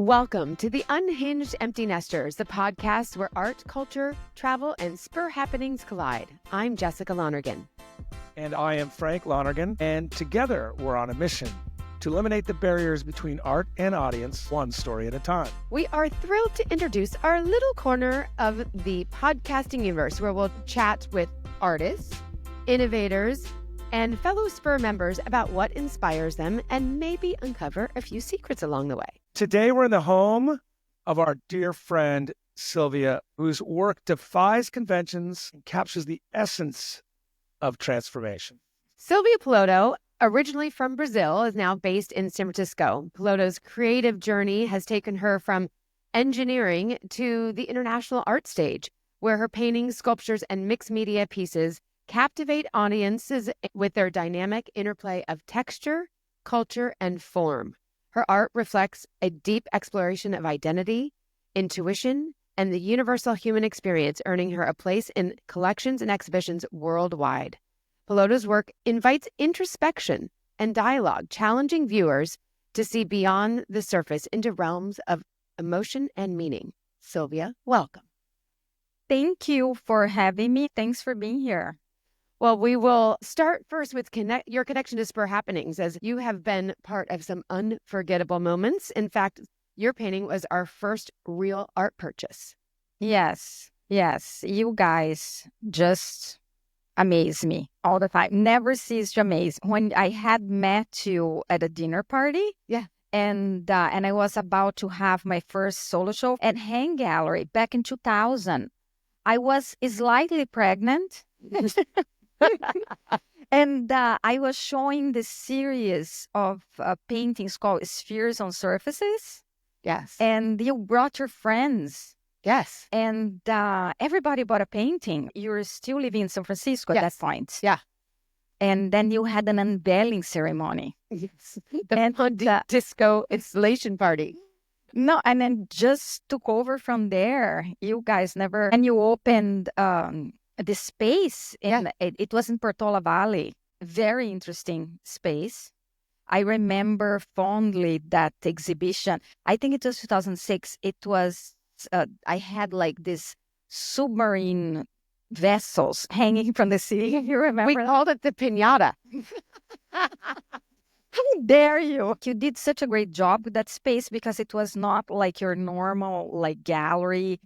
Welcome to The Unhinged Empty Nesters, the podcast where art, culture, travel, and spur happenings collide. I'm Jessica Lonergan. And I am Frank Lonergan, and together we're on a mission to eliminate the barriers between art and audience, one story at a time. We are thrilled to introduce our little corner of the podcasting universe where we'll chat with artists, innovators, and fellow Spur members about what inspires them and maybe uncover a few secrets along the way. Today we're in the home of our dear friend Silvia, whose work defies conventions and captures the essence of transformation. Silvia Poloto, originally from Brazil, is now based in San Francisco. Poloto's creative journey has taken her from engineering to the international art stage, where her paintings, sculptures, and mixed media pieces captivate audiences with their dynamic interplay of texture, culture, and form. Her art reflects a deep exploration of identity, intuition, and the universal human experience, earning her a place in collections and exhibitions worldwide. Poloto's work invites introspection and dialogue, challenging viewers to see beyond the surface into realms of emotion and meaning. Silvia, welcome. Thank you for having me. Thanks for being here. Well, we will start first with your connection to Spur Happenings, as you have been part of some unforgettable moments. In fact, your painting was our first real art purchase. Yes. You guys just amaze me all the time. Never cease to amaze. When I had met you at a dinner party, and I was about to have my first solo show at Hang Gallery back in 2000. I was slightly pregnant. And I was showing this series of paintings called Spheres on Surfaces. Yes. And you brought your friends. Yes. And everybody bought a painting. You were still living in San Francisco at that point. Yeah. And then you had an unveiling ceremony. Yes. The disco installation party. No, and then just took over from there. You guys never... And you opened... the space, it was in Portola Valley. Very interesting space. I remember fondly that exhibition. I think it was 2006. It was, I had like this submarine vessels hanging from the sea. You remember? We called it the piñata. How dare you? You did such a great job with that space because it was not like your normal like gallery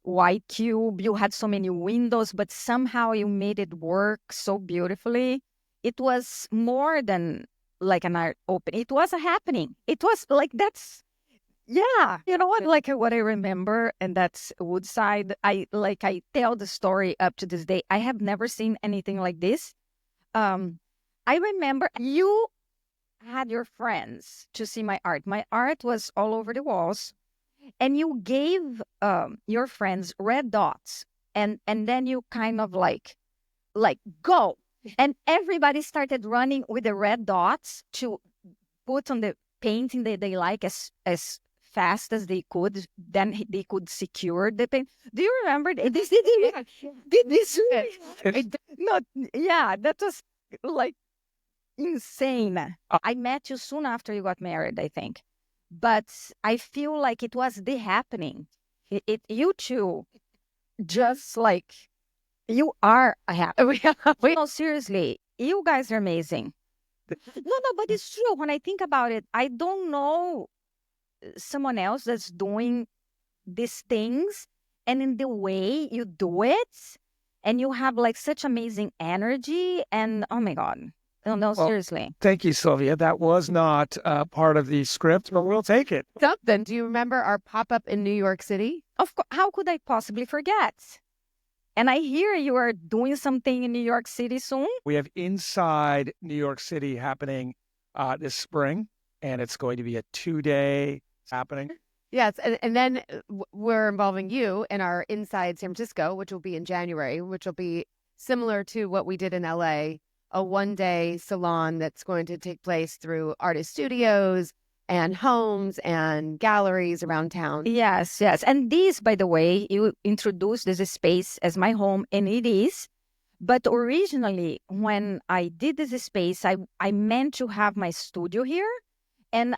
white cube. You had so many windows, but somehow you made it work so beautifully. It was more than like an art open. It was a happening. It was like, you know what? Like what I remember, and that's Woodside. I tell the story up to this day. I have never seen anything like this. I remember you had your friends to see my art. My art was all over the walls. And you gave your friends red dots, and then you kind of like go, and everybody started running with the red dots to put on the painting that they like as fast as they could. Then they could secure the paint. Do you remember this? Did this? No, yeah, that was like insane. I met you soon after you got married, I think. But I feel like it was the happening. You two, just like, you are a happening. No, seriously, you guys are amazing. No, but it's true. When I think about it, I don't know someone else that's doing these things. And in the way you do it, and you have like such amazing energy. And oh my God. No, seriously. Thank you, Silvia. That was not part of the script, but we'll take it. Something. Do you remember our pop-up in New York City? Of course. How could I possibly forget? And I hear you are doing something in New York City soon. We have Inside New York City happening this spring, and it's going to be a 2-day happening. Yes, and then we're involving you in our Inside San Francisco, which will be in January, which will be similar to what we did in LA. A 1-day salon that's going to take place through artist studios and homes and galleries around town. Yes. And this, by the way, you introduced this space as my home, and it is. But originally, when I did this space, I meant to have my studio here. And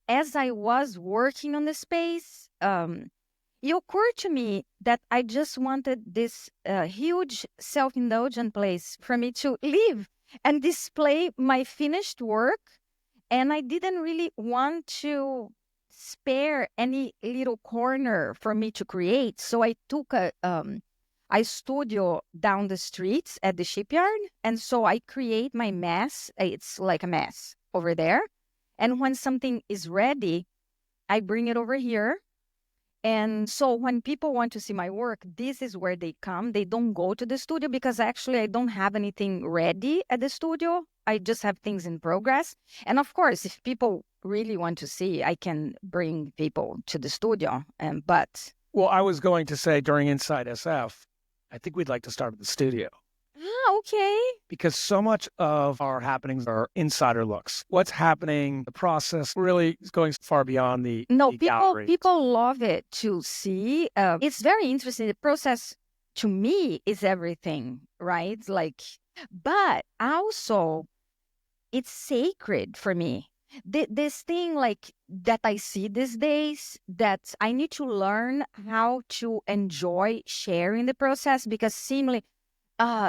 as I was working on the space, it occurred to me that I just wanted this huge self-indulgent place for me to live and display my finished work. And I didn't really want to spare any little corner for me to create. So I took a studio down the streets at the shipyard. And so I create my mess. It's like a mess over there. And when something is ready, I bring it over here. And so when people want to see my work, this is where they come. They don't go to the studio because actually I don't have anything ready at the studio. I just have things in progress. And of course, if people really want to see, I can bring people to the studio. But Well, I was going to say during Inside SF, I think we'd like to start at the studio okay. because so much of our happenings are insider looks. What's happening, the process really is going far beyond the gallery. People love it to see. It's very interesting. The process to me is everything, right? Like, but also it's sacred for me. This thing like that I see these days, that I need to learn how to enjoy sharing the process, because seemingly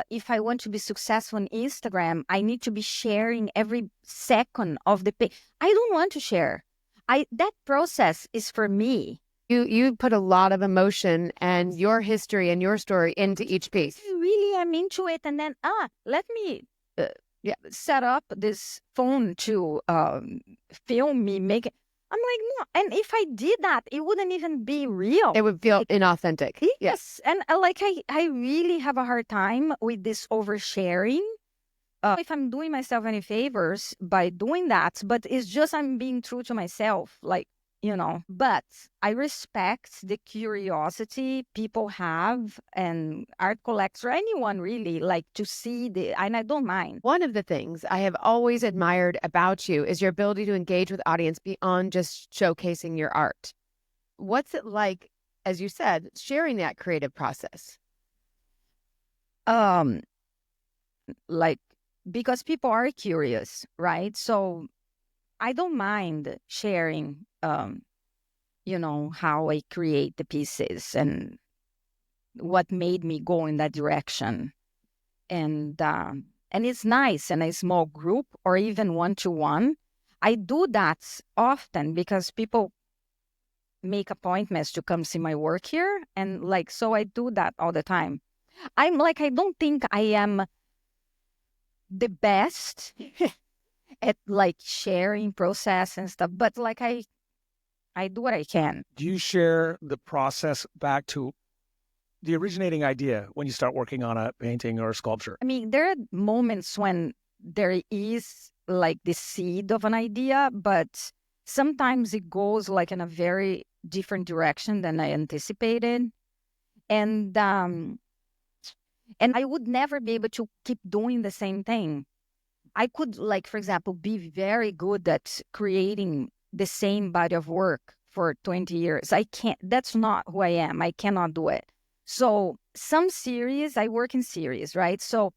if I want to be successful on Instagram, I need to be sharing every second of the page. I don't want to share. That process is for me. You put a lot of emotion and your history and your story into each piece. I really am into it. And then, let me set up this phone to film me make it. I'm like, no. And if I did that, it wouldn't even be real. It would feel inauthentic. Yes. And I really have a hard time with this oversharing. If I'm doing myself any favors by doing that, but it's just I'm being true to myself, like, but I respect the curiosity people have, and art collector, anyone really, like to see and I don't mind. One of the things I have always admired about you is your ability to engage with audience beyond just showcasing your art. What's it like, as you said, sharing that creative process? Like, because people are curious, right? So I don't mind sharing, how I create the pieces and what made me go in that direction. And it's nice in a small group or even one-to-one. I do that often because people make appointments to come see my work here. And so I do that all the time. I don't think I am the best at sharing process and stuff, but I do what I can. Do you share the process back to the originating idea when you start working on a painting or a sculpture? I mean, there are moments when there is the seed of an idea, but sometimes it goes in a very different direction than I anticipated. And I would never be able to keep doing the same thing. I could, for example, be very good at creating the same body of work for 20 years. I can't. That's not who I am. I cannot do it. So some series, I work in series, right? So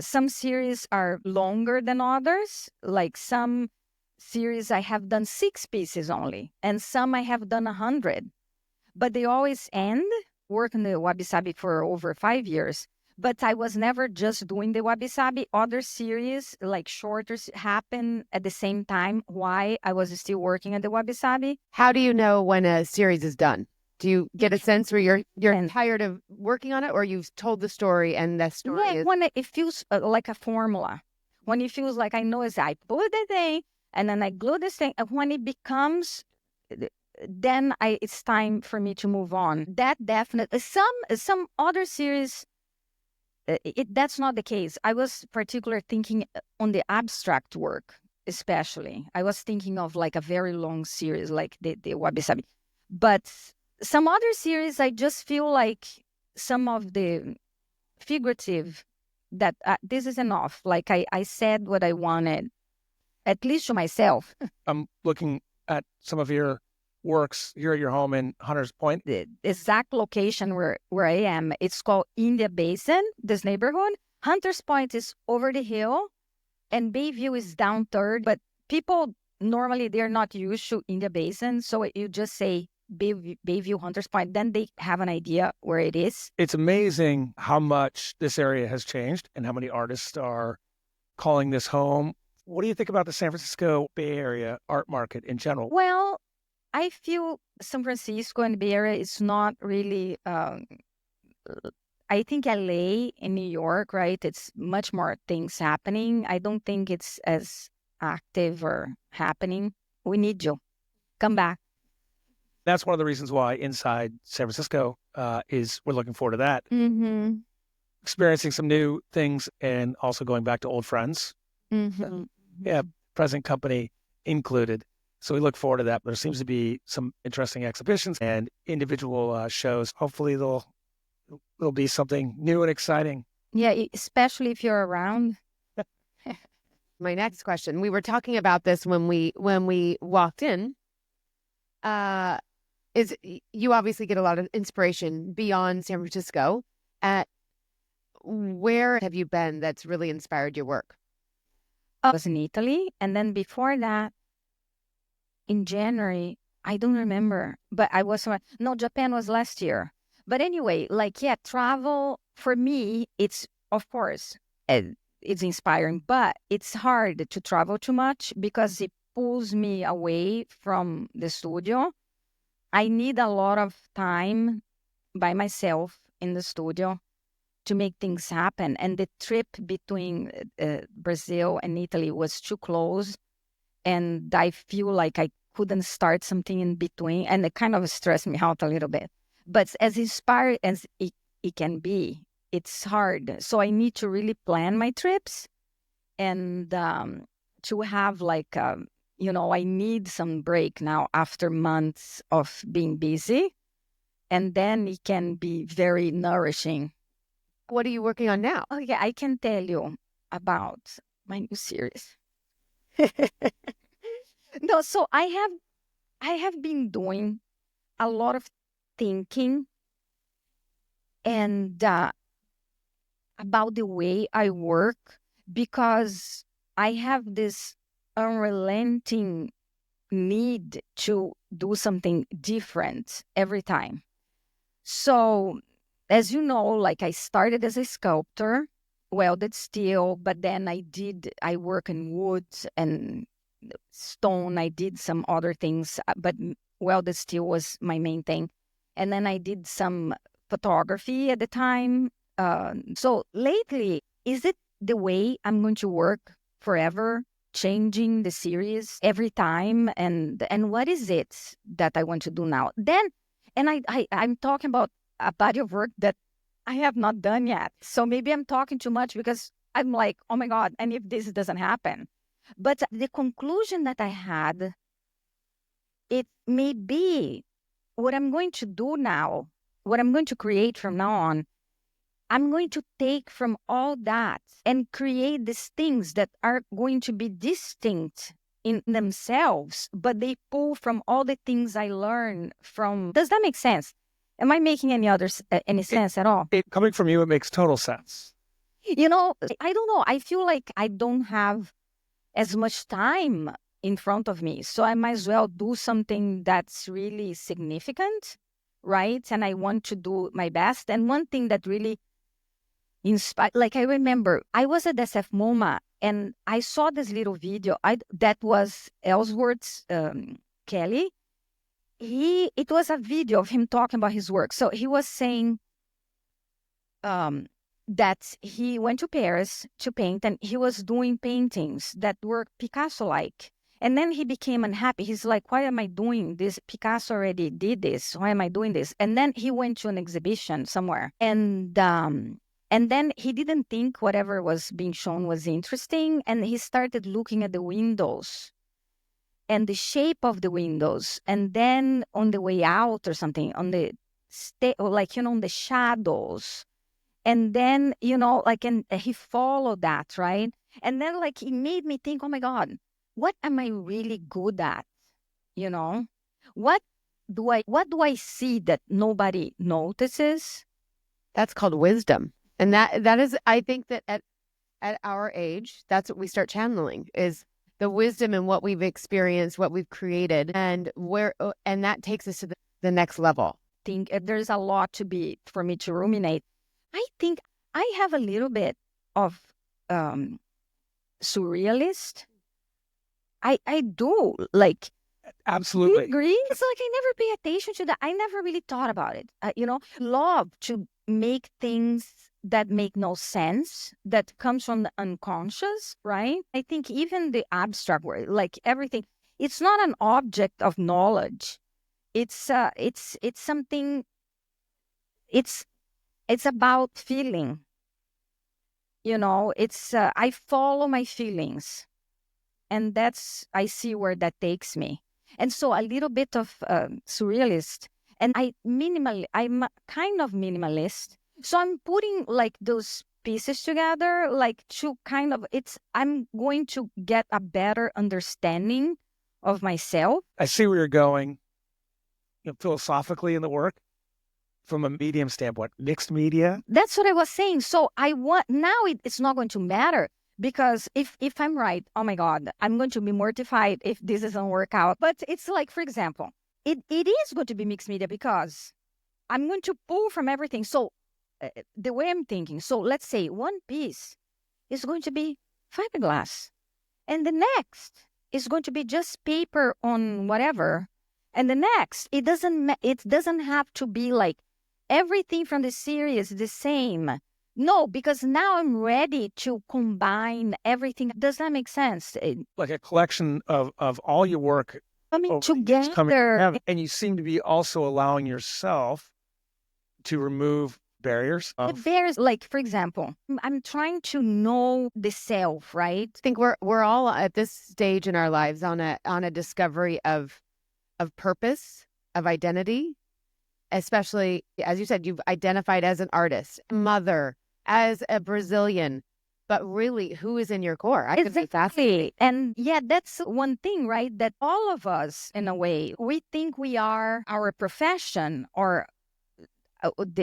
some series are longer than others. Like some series I have done 6 pieces only, and some I have done 100. But they always end. Work on the Wabi Sabi for over 5 years. But I was never just doing the Wabi Sabi. Other series, shorter, happen at the same time while I was still working at the Wabi Sabi. How do you know when a series is done? Do you get a sense where you're tired of working on it, or you've told the story and the story is... When it feels like a formula. When it feels like I know as I put the thing, and then I glue this thing, and when it becomes... then it's time for me to move on. That definitely... Some other series... that's not the case. I was particularly thinking on the abstract work, especially. I was thinking of a very long series, like the Wabi Sabi. But some other series, I just feel like some of the figurative, that this is enough. I said what I wanted, at least to myself. I'm looking at some of your works here at your home in Hunters Point. The exact location where I am, it's called India Basin, this neighborhood. Hunters Point is over the hill and Bayview is down third, but people normally they're not used to India Basin. So you just say Bayview, Hunters Point, then they have an idea where it is. It's amazing how much this area has changed and how many artists are calling this home. What do you think about the San Francisco Bay Area art market in general? Well, I feel San Francisco and Bay Area is not really, I think LA and New York, right? It's much more things happening. I don't think it's as active or happening. We need you. Come back. That's one of the reasons why Inside San Francisco we're looking forward to that. Mm-hmm. Experiencing some new things and also going back to old friends. Mm-hmm. Yeah, present company included. So we look forward to that. There seems to be some interesting exhibitions and individual shows. Hopefully there'll be something new and exciting. Yeah, especially if you're around. My next question, we were talking about this when we walked in, is you obviously get a lot of inspiration beyond San Francisco. Where have you been that's really inspired your work? I was in Italy. And then before that, in January, I don't remember, but I was, no, Japan was last year. But anyway, travel for me, it's, of course, it's inspiring, but it's hard to travel too much because it pulls me away from the studio. I need a lot of time by myself in the studio to make things happen. And the trip between Brazil and Italy was too close. And I feel like I couldn't start something in between. And it kind of stressed me out a little bit. But as inspired as it can be, it's hard. So I need to really plan my trips and to have I need some break now after months of being busy. And then it can be very nourishing. What are you working on now? Oh, yeah, I can tell you about my new series. No, so I have been doing a lot of thinking and about the way I work because I have this unrelenting need to do something different every time. So, as you know, I started as a sculptor, welded steel, but then I work in wood and stone. I did some other things, but welded steel was my main thing. And then I did some photography at the time. So lately, is it the way I'm going to work forever, changing the series every time? And what is it that I want to do now? Then, and I'm talking about a body of work that I have not done yet. So maybe I'm talking too much because I'm like, oh my God, and if this doesn't happen. But the conclusion that I had, it may be what I'm going to do now, what I'm going to create from now on, I'm going to take from all that and create these things that are going to be distinct in themselves, but they pull from all the things I learned from. Does that make sense? Am I making any sense at all? Coming from you, it makes total sense. I don't know. I feel like I don't have as much time in front of me. So I might as well do something that's really significant, right? And I want to do my best. And one thing that really inspired, I remember I was at SF MoMA and I saw this little video that was Ellsworth's Kelly. It was a video of him talking about his work. So he was saying that he went to Paris to paint and he was doing paintings that were Picasso-like. And then he became unhappy. He's like, why am I doing this? Picasso already did this. Why am I doing this? And then he went to an exhibition somewhere. And then he didn't think whatever was being shown was interesting. And he started looking at the windows and the shape of the windows. And then on the way out or something, on the on the shadows. And then, and he followed that, right? And then it made me think, oh my God, what am I really good at? What do I see that nobody notices? That's called wisdom. And that is, I think that at our age, that's what we start channeling is the wisdom and what we've experienced, what we've created, and that takes us to the next level. I think there's a lot for me to ruminate. I think I have a little bit of surrealist. I do, like, Absolutely. agree. It's like I never pay attention to that. I never really thought about it. Love to make things that make no sense, that comes from the unconscious, right? I think even the abstract word, like everything, it's not an object of knowledge. It's something. It's about feeling. I follow my feelings, and I see where that takes me. And so a little bit of surrealist, and I'm kind of minimalist. So I'm putting like those pieces together, like to kind of, I'm going to get a better understanding of myself. I see where you're going, philosophically in the work. From a medium standpoint, mixed media. That's what I was saying. So now it's not going to matter, because if I'm right, oh my God, I'm going to be mortified if this doesn't work out. But it's like, for example, it is going to be mixed media because I'm going to pull from everything. So the way I'm thinking, so let's say one piece is going to be fiberglass, and the next is going to be just paper on whatever, and the next it doesn't have to be like everything from the series the same. No, because now I'm ready to combine everything. Does that make sense? Like a collection of all your work Coming together. And you seem to be also allowing yourself to remove barriers. The barriers, like, for example, I'm trying to know the self, right? I think we're all at this stage in our lives on a discovery of purpose, of identity. Especially, as you said, you've identified as an artist, mother, as a Brazilian, but really, who is in your core? Exactly. And yeah, that's one thing, right? That all of us, in a way, we think we are our profession or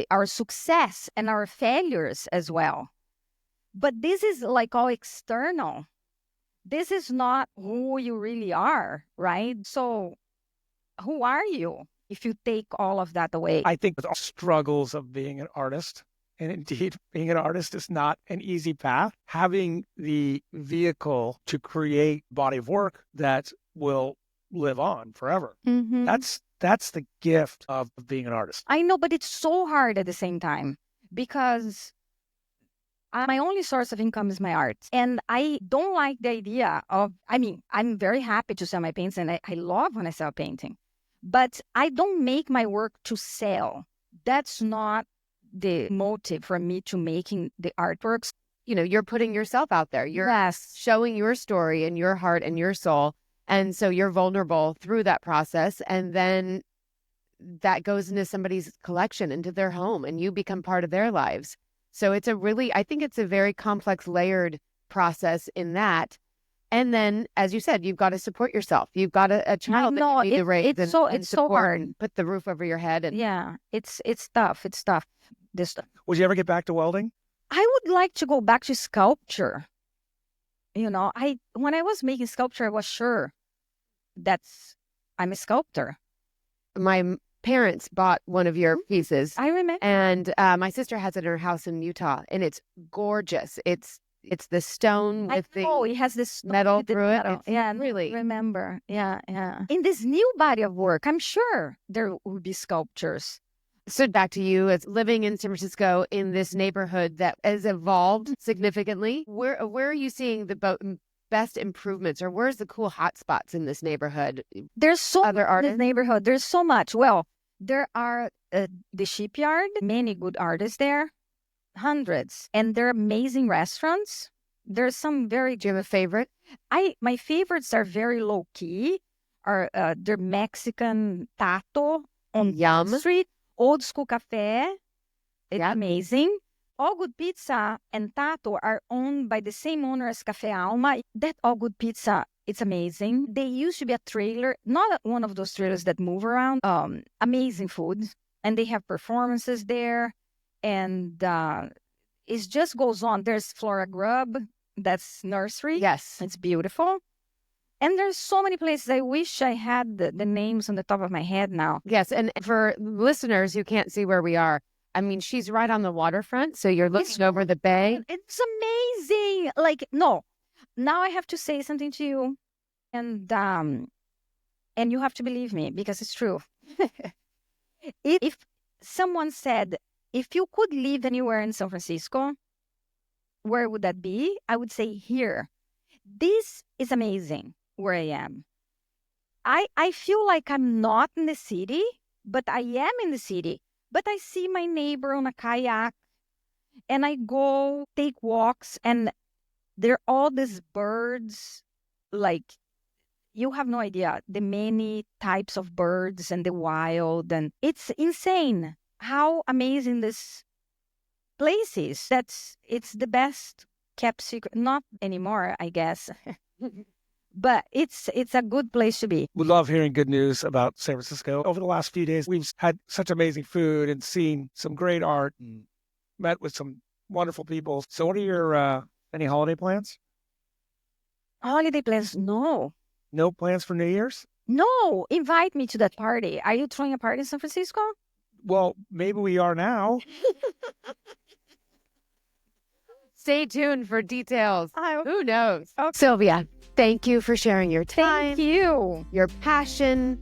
our success and our failures as well. But this is like all external. This is not who you really are, right? So who are you? If you take all of that away. I think with all struggles of being an artist, and indeed being an artist is not an easy path, having the vehicle to create a body of work that will live on forever. Mm-hmm. That's the gift of being an artist. I know, but it's so hard at the same time, because my only source of income is my art. And I don't like the idea of, I'm very happy to sell my paintings, and I love when I sell painting. But I don't make my work to sell. That's not the motive for me to making the artworks. You're putting yourself out there. You're showing your story and your heart and your soul. And so you're vulnerable through that process. And then that goes into somebody's collection, into their home, and you become part of their lives. So I think it's a very complex, layered process in that. And then, as you said, you've got to support yourself. You've got a child that you need to raise and support, so hard. And put the roof over your head. And yeah, it's tough. It's tough. Would you ever get back to welding? I would like to go back to sculpture. When I was making sculpture, I was sure I'm a sculptor. My parents bought one of your pieces. I remember. And my sister has it in her house in Utah, and it's gorgeous. It's the stone with it has this metal through it. Yeah, really. Remember. Yeah. In this new body of work, I'm sure there will be sculptures. So back to you, as living in San Francisco in this neighborhood that has evolved significantly. Where are you seeing the best improvements, or where's the cool hot spots in this neighborhood? There's so much in this neighborhood. There's so much. Well, there are the Shipyard, many good artists there. Hundreds. And they're amazing restaurants. There's some Do you have a favorite? My favorites are very low key. They're Mexican tato on Yum Street, Old School Cafe. It's amazing. All Good Pizza and Tato are owned by the same owner as Cafe Alma. That All Good Pizza, it's amazing. They used to be a trailer, not one of those trailers that move around. Amazing food, and they have performances there. And it just goes on. There's Flora Grub. That's nursery. Yes. It's beautiful. And there's so many places. I wish I had the names on the top of my head now. Yes. And for listeners who can't see where we are, I mean, she's right on the waterfront. So you're looking over the bay. It's amazing. Like, no, now I have to say something to you. And you have to believe me because it's true. If someone said, if you could live anywhere in San Francisco, where would that be? I would say here. This is amazing where I am. I feel like I'm not in the city, but I am in the city. But I see my neighbor on a kayak and I go take walks and there are all these birds, like, you have no idea the many types of birds and the wild. And it's insane how amazing this place is. It's the best kept secret. Not anymore, I guess. But it's a good place to be. We love hearing good news about San Francisco. Over the last few days, we've had such amazing food and seen some great art and met with some wonderful people. So what are your any holiday plans? Holiday plans? No. No plans for New Year's? No. Invite me to that party. Are you throwing a party in San Francisco? Well, maybe we are now. Stay tuned for details. Who knows? Okay. Silvia, thank you for sharing your time. Thank you. Your passion.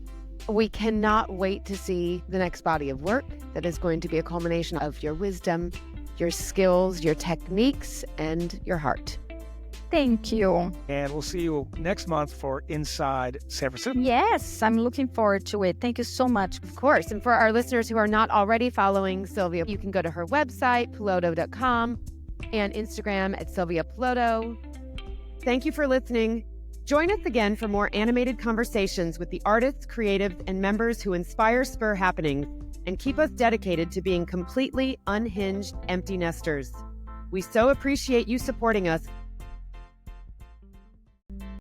We cannot wait to see the next body of work that is going to be a culmination of your wisdom, your skills, your techniques, and your heart. Thank you. And we'll see you next month for Inside San Francisco. Yes, I'm looking forward to it. Thank you so much. Of course. And for our listeners who are not already following Silvia, you can go to her website, poloto.com, and Instagram at Silvia Poloto. Thank you for listening. Join us again for more animated conversations with the artists, creatives, and members who inspire Spur happenings and keep us dedicated to being completely unhinged empty nesters. We so appreciate you supporting us